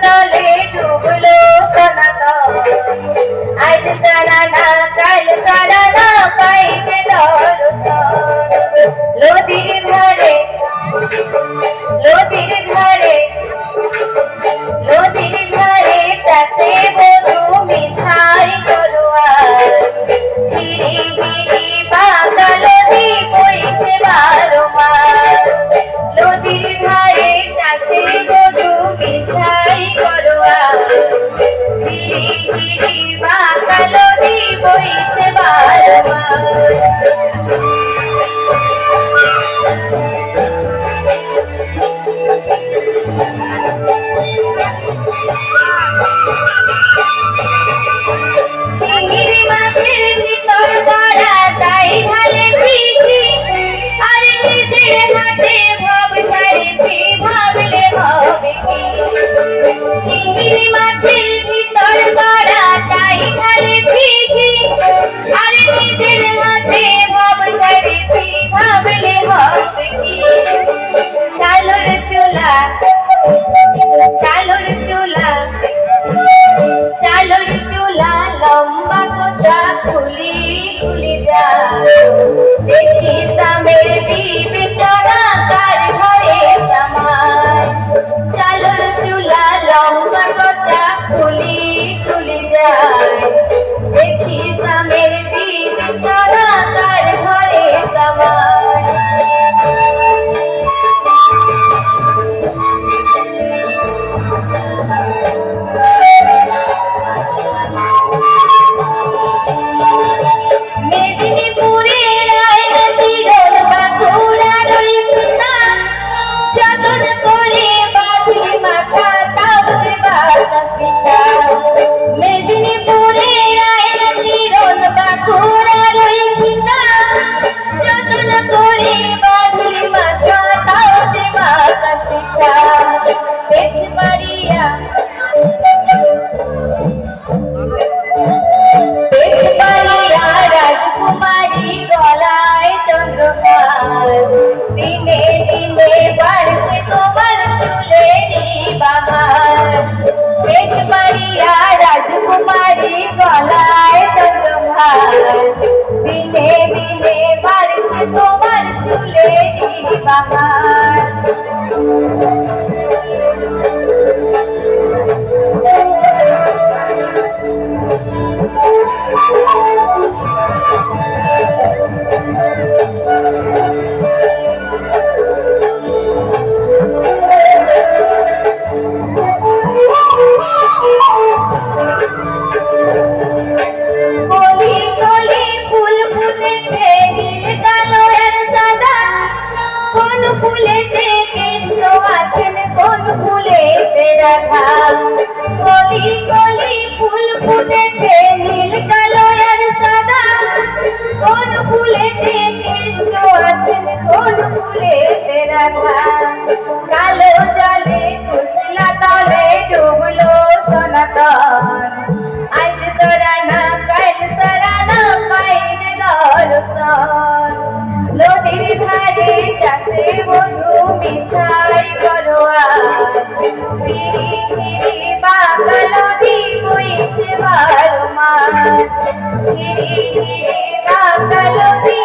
তলে ডুবলো সনাতন। আজ সারানা কাল সারানা পাই যে দর্শন। নদীর ধারে নদীর ধারে নদীর ধারে চাষে বধূ মিছাই করোয়ার। ঝিরি ঝিরি বাঁকা নদী বইছে বারো মাস। নদীর ধারে চাষে বধূ মিছাই করোয়ার। ঝিরি ঝিরি বাঁকা নদী বইছে বারো মাস। চিংড়ি মাছের ভিতর করা তাই ঢালেছি ঘি। আর নিজের হাতে ভাব ছাড়েছি, ভাবলে হবে কি। চিংড়ি মাছের ভিতর করা তাই ঢালেছি ঘি। আর নিজের হাতে ভাব ছাড়েছি, ভাবলে হবে কি। চালর চুলা চালর চুলা চালর চুলা লম্বা কোথা খুলি খুলি যায়। দেখি সামের বিবেচনা তার ঘরে সামায়। চালর চুলা লম্বা কোথা খুলি খুলি যায়। দেখি সামের বিবেচনা তার ঘরে সামায়। মেদিনীপুরের আয়না চিরন বাঁকুড়ার ওই পিতা। যতন করে বাঁধলি মাথা তাও যে বাতাস পিতা। মেদিনীপুরের আয়না চিরন বাঁকুড়ার ওই পিতা। যতন করে বাঁধলি মাথা তাও যে বাতাস পিতা। পেছ মারিয়া রাজকুমারী গলায় চন্দ্রহার। দিনে দিনে বাড়ছে তোমার চুলেরই বাহার। পেছ মারিয়া রাজকুমারী গলায় চন্দ্রহার। দিনে দিনে বাড়ছে তোমার চুলেরই বাহার। কলি কলি ফুল ফুটেছে নীল কালো আর সাদা। কোন ফুলেতে কৃষ্ণ আছেন, কোন ফুলেতে রাধা। কলি কলি ফুল ফুটেছে নীল কালো আর সাদা। কোন ফুলেতে কৃষ্ণ আছেন, কোন ফুলেতে রাধা। কালো জলে কুচলা তলে ডুবলো সনাতন। আজ সরানা কাল সরানা পাই যে দর্শন। নদীর ধারে চাষে বধূ মিছাই করোয়ার। ঝিরি ঝিরি বাঁকা নদী বইছে বারো মাস। ঝিরি ঝিরি বাঁকা নদী